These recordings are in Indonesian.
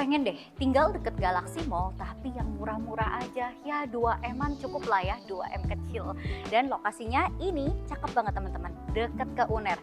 pengen deh tinggal deket Galaxy Mall tapi yang murah-murah aja, ya 2M-an cukup lah ya, 2M kecil. Dan lokasinya ini cakep banget teman-teman, deket ke UNER.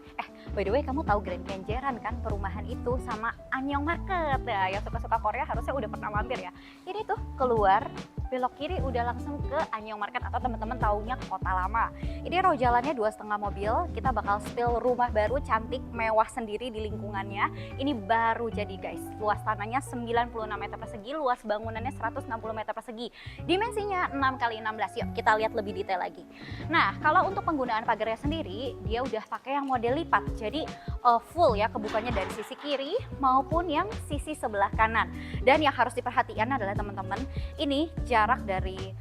By the way, kamu tahu Grand Kenjeran kan, perumahan itu sama Anyong Market ya, yang suka-suka Korea harusnya udah pernah mampir ya. Ini tuh keluar belok kiri udah langsung ke Anyong Market atau teman-teman taunya Kota Lama. Ini row jalannya 2,5 mobil, kita bakal spill rumah baru cantik mewah sendiri di lingkungannya. Ini baru jadi guys, luas tanahnya 96 meter persegi, luas bangunannya 160 meter persegi. Dimensinya 6x16, yuk kita lihat lebih detail lagi. Nah, kalau untuk penggunaan pagarnya sendiri, dia udah pakai yang model lipat, jadi full ya kebukanya dari sisi kiri maupun yang sisi sebelah kanan. Dan yang harus diperhatikan adalah teman-teman, ini jarak dari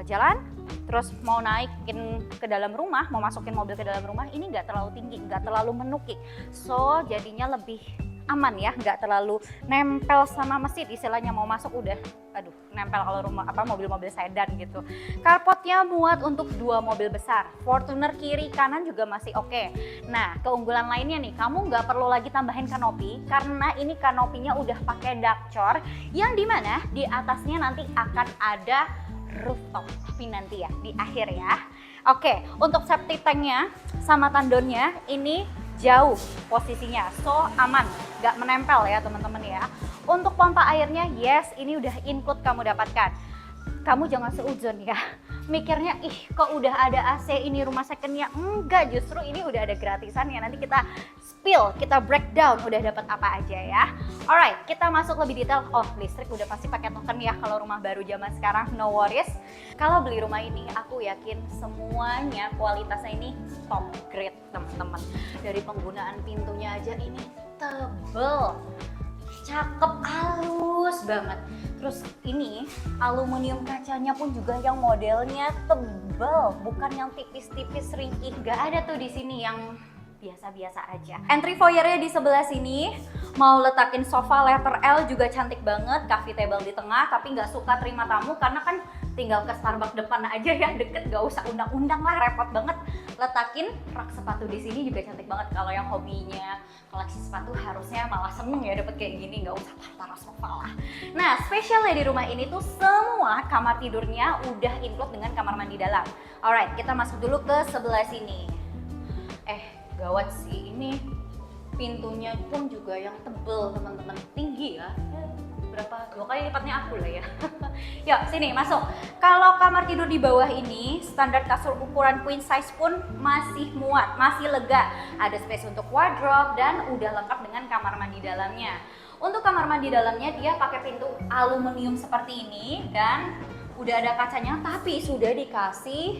jalan, terus mau naikin ke dalam rumah, mau masukin mobil ke dalam rumah, ini nggak terlalu tinggi, nggak terlalu menukik, so jadinya lebih aman ya, nggak terlalu nempel sama mesin, istilahnya mau masuk udah, aduh nempel kalau rumah mobil-mobil sedan gitu. Carportnya muat untuk 2 mobil besar, Fortuner kiri kanan juga masih oke. Nah, keunggulan lainnya nih, kamu nggak perlu lagi tambahin kanopi karena ini kanopinya udah pakai ductcore yang dimana di atasnya nanti akan ada rooftop, tapi nanti ya di akhir ya. Oke, untuk safety tanknya sama tandonnya ini jauh posisinya, so aman, nggak menempel ya teman-teman ya. Untuk pompa airnya, yes, ini udah include kamu dapatkan. Kamu jangan seuzon ya, mikirnya ih kok udah ada AC ini rumah secondnya. Enggak, justru ini udah ada gratisan ya. Nanti kita spill, kita breakdown udah dapat apa aja ya. Alright, kita masuk lebih detail. Oh, listrik udah pasti pakai token ya kalau rumah baru zaman sekarang, no worries. Kalau beli rumah ini, aku yakin semuanya kualitasnya ini top grade teman-teman. Dari penggunaan pintunya aja ini tebel, cakep, halus banget. Terus ini aluminium kacanya pun juga yang modelnya tebel, bukan yang tipis-tipis ringkih. Gak ada tuh di sini yang biasa-biasa aja. Entry foyernya di sebelah sini, mau letakin sofa letter L juga cantik banget, coffee table di tengah, tapi nggak suka terima tamu karena kan tinggal ke Starbucks depan aja ya, deket, gak usah undang-undang lah, repot banget. Letakin rak sepatu di sini juga cantik banget. Kalau yang hobinya koleksi sepatu harusnya malah seneng ya dapet kayak gini, nggak usah taruh sofa lah. Nah, spesialnya di rumah ini tuh semua kamar tidurnya udah include dengan kamar mandi dalam. Alright, kita masuk dulu ke sebelah sini. Gawat sih, ini pintunya pun juga yang tebel teman-teman, tinggi ya. Berapa? 2 kali lipatnya aku lah ya. Yuk sini masuk. Kalau kamar tidur di bawah ini standar kasur ukuran queen size pun masih muat, masih lega. Ada space untuk wardrobe dan udah lengkap dengan kamar mandi dalamnya. Untuk kamar mandi dalamnya dia pakai pintu aluminium seperti ini dan udah ada kacanya, tapi sudah dikasih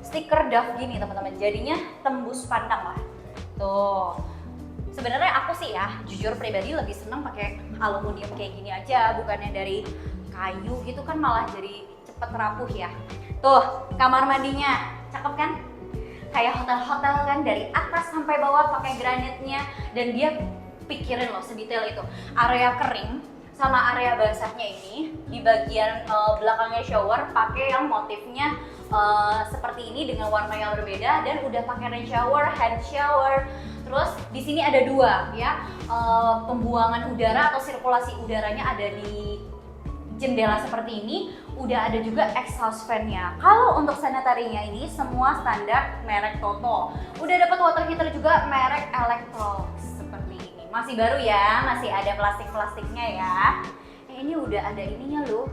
stiker DAF gini teman-teman. Jadinya tembus pandang lah. Tuh. Sebenarnya aku sih ya, jujur pribadi lebih seneng pakai aluminium kayak gini aja, bukannya dari kayu gitu kan malah jadi cepet rapuh ya. Tuh, kamar mandinya, cakep kan? Kayak hotel-hotel kan, dari atas sampai bawah pakai granitnya, dan dia pikirin loh sedetail itu. Area kering sama area basahnya ini, di bagian belakangnya shower pakai yang motifnya seperti ini dengan warna yang berbeda, dan udah pakai rain shower, hand shower. Terus di sini ada 2 ya, pembuangan udara atau sirkulasi udaranya ada di jendela seperti ini. Udah ada juga exhaust fan-nya. Kalau untuk sanitary-nya ini semua standar merek Toto. Udah dapat water heater juga merek Electrolux seperti ini. Masih baru ya, masih ada plastik-plastiknya ya. Ini udah ada ininya loh.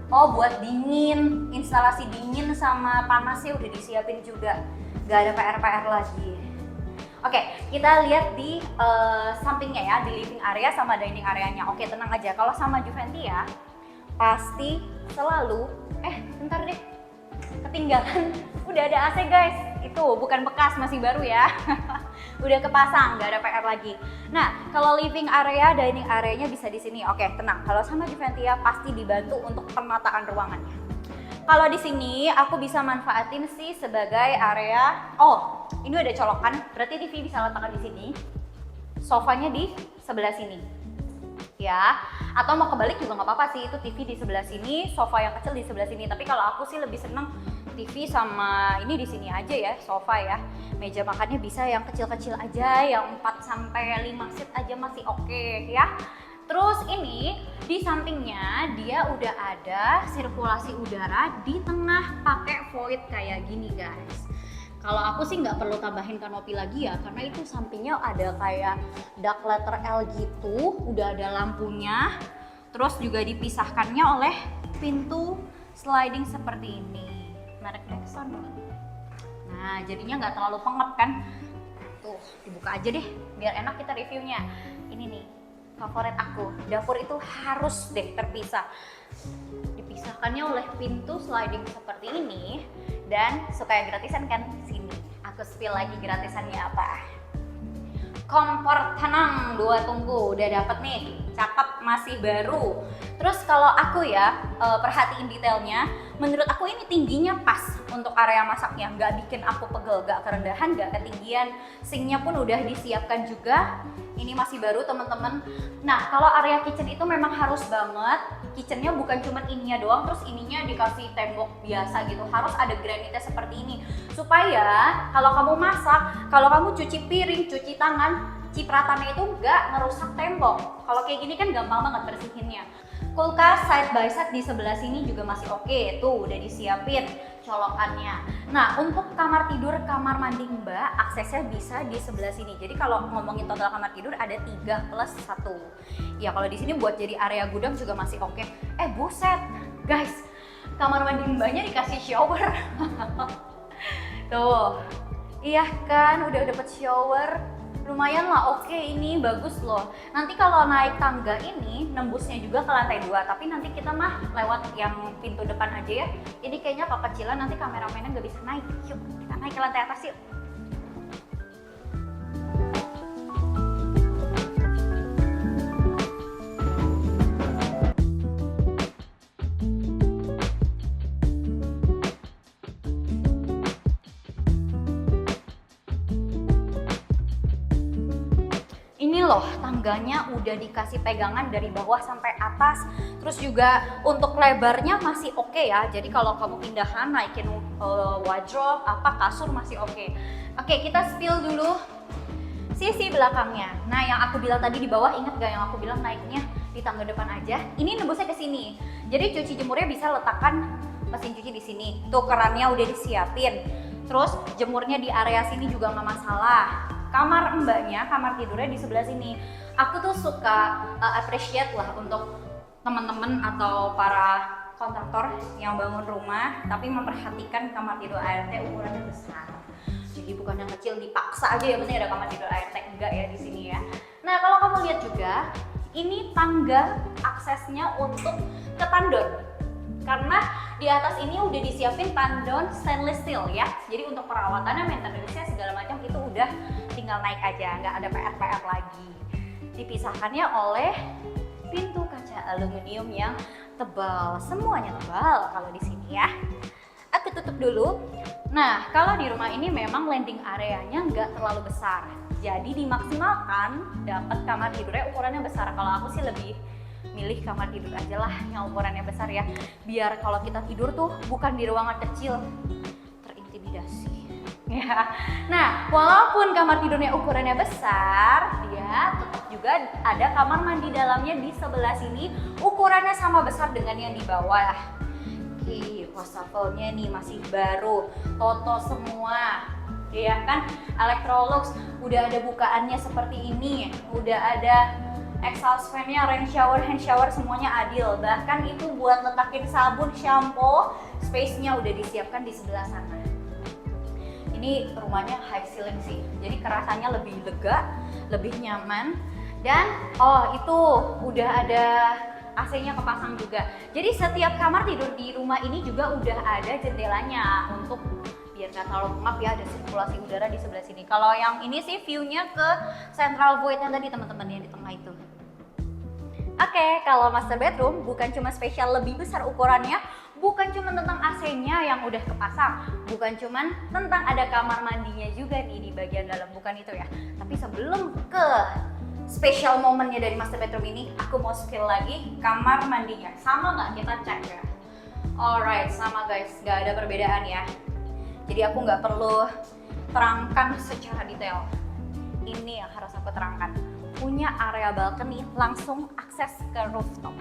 Oh, buat dingin, instalasi dingin sama panasnya udah disiapin juga. Gak ada PR-PR lagi. Oke, kita lihat di sampingnya ya, di living area sama dining areanya. Oke, tenang aja, kalau sama Juventia pasti selalu, bentar deh, ketinggalan. Udah ada AC guys, itu bukan bekas, masih baru ya. Udah kepasang, nggak ada PR lagi. Nah, kalau living area, dining areanya bisa di sini. Oke, tenang, kalau sama Juventia pasti dibantu untuk penataan ruangannya. Kalau di sini aku bisa manfaatin sih sebagai area, oh ini ada colokan, berarti TV bisa letakkan di sini, sofanya di sebelah sini, ya. Atau mau kebalik juga nggak apa-apa sih, itu TV di sebelah sini, sofa yang kecil di sebelah sini. Tapi kalau aku sih lebih seneng TV sama ini di sini aja ya, sofa ya. Meja makannya bisa yang kecil-kecil aja, yang 4 sampai 5 seat aja masih oke ya. terus ini di sampingnya dia udah ada sirkulasi udara di tengah pakai void kayak gini guys. Kalau aku sih nggak perlu tambahin kanopi lagi ya, karena itu sampingnya ada kayak dark letter L gitu, udah ada lampunya. Terus juga dipisahkannya oleh pintu sliding seperti ini, merek Nexon. Nah, jadinya nggak terlalu pengap kan? Tuh, dibuka aja deh, biar enak kita reviewnya. Ini nih, favorit aku. Dapur itu harus deh terpisah. Dipisahkannya oleh pintu sliding seperti ini. Dan suka yang gratisan kan? Sini, aku spill lagi gratisannya apa. Kompor tenang 2 tungku, udah dapet nih, cakep, masih baru. Terus kalau aku ya perhatiin detailnya, menurut aku ini tingginya pas untuk area masaknya, nggak bikin aku pegel, nggak kerendahan, nggak ketinggian. Sinknya pun udah disiapkan juga, ini masih baru teman-teman. Nah kalau area kitchen itu memang harus banget, kitchennya bukan cuma ininya doang, terus ininya dikasih tembok biasa gitu, harus ada granitnya seperti ini. Supaya kalau kamu masak, kalau kamu cuci piring, cuci tangan, cipratannya itu nggak ngerusak tembok. Kalau kayak gini kan gampang banget bersihinnya. Kulkas side by side di sebelah sini juga masih oke, tuh udah disiapin colokannya. Nah untuk kamar tidur, kamar mandi Mbak, aksesnya bisa di sebelah sini. Jadi kalau ngomongin total kamar tidur ada 3 plus 1. Ya kalau di sini buat jadi area gudang juga masih oke. Buset, guys, kamar mandi Mbaknya dikasih shower. Tuh, iya kan, udah dapet shower. Lumayan lah, oke, ini bagus loh. Nanti kalau naik tangga ini nembusnya juga ke lantai 2, tapi nanti kita mah lewat yang pintu depan aja ya. Ini kayaknya kekecilan, nanti kameramennya nggak bisa naik. Yuk kita naik ke lantai atas yuk. Ini loh, tangganya udah dikasih pegangan dari bawah sampai atas. Terus juga untuk lebarnya masih oke ya. Jadi kalau kamu pindahan naikin wardrobe, kasur masih oke. Oke, kita spill dulu sisi belakangnya. Nah, yang aku bilang tadi di bawah, inget gak yang aku bilang naiknya di tangga depan aja? Ini nembusnya ke sini. Jadi cuci jemurnya bisa letakkan mesin cuci di sini. Tuh kerannya udah disiapin. Terus jemurnya di area sini juga nggak masalah. Kamar mbaknya, kamar tidurnya di sebelah sini. Aku tuh suka appreciate lah untuk teman-teman atau para kontraktor yang bangun rumah tapi memperhatikan kamar tidur ART ukurannya besar. Jadi bukan yang kecil dipaksa aja ya penting ada kamar tidur ART, enggak ya di sini ya. Nah kalau kamu lihat juga ini tangga aksesnya untuk ke tandon. Karena di atas ini udah disiapin tandon stainless steel ya. Jadi untuk perawatannya, maintenance-nya segala macam itu udah tinggal naik aja, nggak ada PR-PR lagi. Dipisahkannya oleh pintu kaca aluminium yang tebal, semuanya tebal kalau di sini ya. Aku tutup dulu. Nah, kalau di rumah ini memang landing areanya nggak terlalu besar. Jadi dimaksimalkan dapat kamar tidurnya ukurannya besar. Kalau aku sih lebih milih kamar tidur aja lah yang ukurannya besar ya, biar kalau kita tidur tuh bukan di ruangan kecil terintimidasi ya. Nah walaupun kamar tidurnya ukurannya besar, dia tetap juga ada kamar mandi dalamnya di sebelah sini, ukurannya sama besar dengan yang di bawah. Oke, wastafelnya nih masih baru, Toto semua ya kan, Electrolux udah ada bukaannya seperti ini, udah ada exhaust fan-nya, rain shower, hand shower semuanya adil. Bahkan itu buat letakin sabun, shampoo, space-nya udah disiapkan di sebelah sana. Ini rumahnya high ceiling sih, jadi kerasannya lebih lega, lebih nyaman. Dan itu udah ada AC-nya kepasang juga. Jadi setiap kamar tidur di rumah ini juga udah ada jendelanya untuk biar nggak terlalu pengap ya, ada sirkulasi udara di sebelah sini. Kalau yang ini sih view-nya ke central void yang tadi teman-teman yang di tengah itu. Oke, kalau master bedroom bukan cuma spesial lebih besar ukurannya, bukan cuma tentang AC-nya yang udah kepasang, bukan cuma tentang ada kamar mandinya juga nih di bagian dalam, bukan itu ya. Tapi sebelum ke special momennya dari master bedroom ini, aku mau spill lagi kamar mandinya. Sama nggak? Kita cek ya. Alright, sama guys, nggak ada perbedaan ya. Jadi aku nggak perlu terangkan secara detail. Ini yang harus aku terangkan. Punya punya area balcony, langsung akses ke rooftop.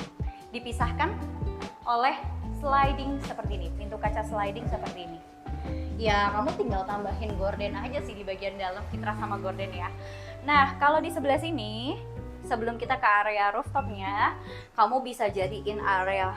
Dipisahkan oleh sliding seperti ini, pintu kaca sliding seperti ini. Ya, kamu tinggal tambahin gorden aja sih di bagian dalam, fitras sama gorden ya. Nah, kalau di sebelah sini, sebelum kita ke area rooftopnya, kamu bisa jadiin area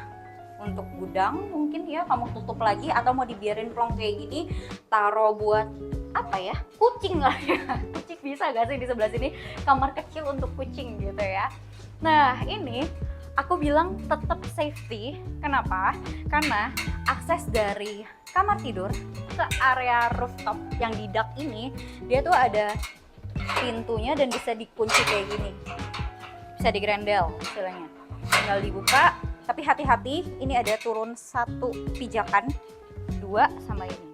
untuk gudang mungkin ya, kamu tutup lagi, atau mau dibiarin plong kayak gini, taruh buat apa ya, kucing lah ya. Kucing bisa gak sih di sebelah sini, kamar kecil untuk kucing gitu ya. Nah, ini aku bilang tetap safety. Kenapa? Karena akses dari kamar tidur ke area rooftop yang di dak ini, dia tuh ada pintunya dan bisa dikunci kayak gini, bisa digrendel istilahnya, tinggal dibuka. Tapi hati-hati, ini ada turun 1 pijakan, 2 sama ini.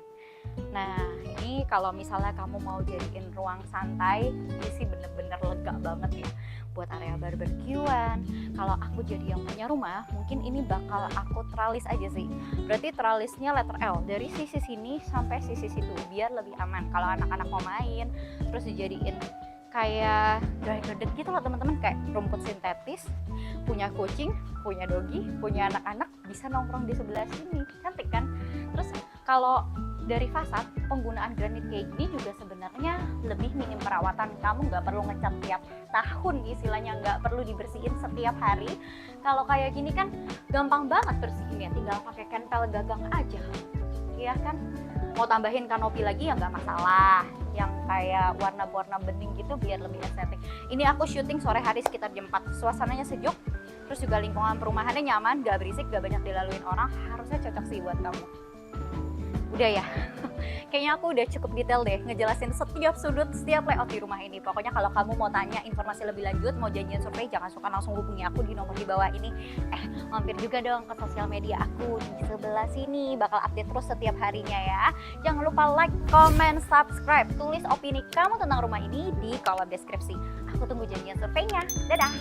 Nah, ini kalau misalnya kamu mau jadiin ruang santai, ini sih bener-bener lega banget ya buat area barbekyuan. Kalau aku jadi yang punya rumah, mungkin ini bakal aku teralis aja sih. Berarti teralisnya letter L, dari sisi sini sampai sisi situ, biar lebih aman. Kalau anak-anak mau main, terus dijadiin kayak dry garden gitu lah teman-teman, kayak rumput sintetis, punya kucing, punya doggy, punya anak-anak, bisa nongkrong di sebelah sini, cantik kan? Terus kalau dari fasad, penggunaan granit kayak gini juga sebenarnya lebih minim perawatan. Kamu nggak perlu ngecat tiap tahun, istilahnya nggak perlu dibersihin setiap hari. Kalau kayak gini kan gampang banget bersihinnya, tinggal pakai kenpel gagang aja, iya kan? Mau tambahin kanopi lagi ya nggak masalah, yang kayak warna-warna bening gitu biar lebih estetik. Ini aku syuting sore hari sekitar jam 4, suasananya sejuk, terus juga lingkungan perumahannya nyaman, gak berisik, gak banyak dilaluin orang, harusnya cocok sih buat kamu. Udah ya, kayaknya aku udah cukup detail deh ngejelasin setiap sudut, setiap layout di rumah ini. Pokoknya kalau kamu mau tanya informasi lebih lanjut, mau janjian survei, jangan suka langsung hubungi aku di nomor di bawah ini. Mampir juga dong ke sosial media aku di sebelah sini, bakal update terus setiap harinya ya. Jangan lupa like, comment, subscribe, tulis opini kamu tentang rumah ini di kolom deskripsi. Aku tunggu janjian surveinya. Dadah!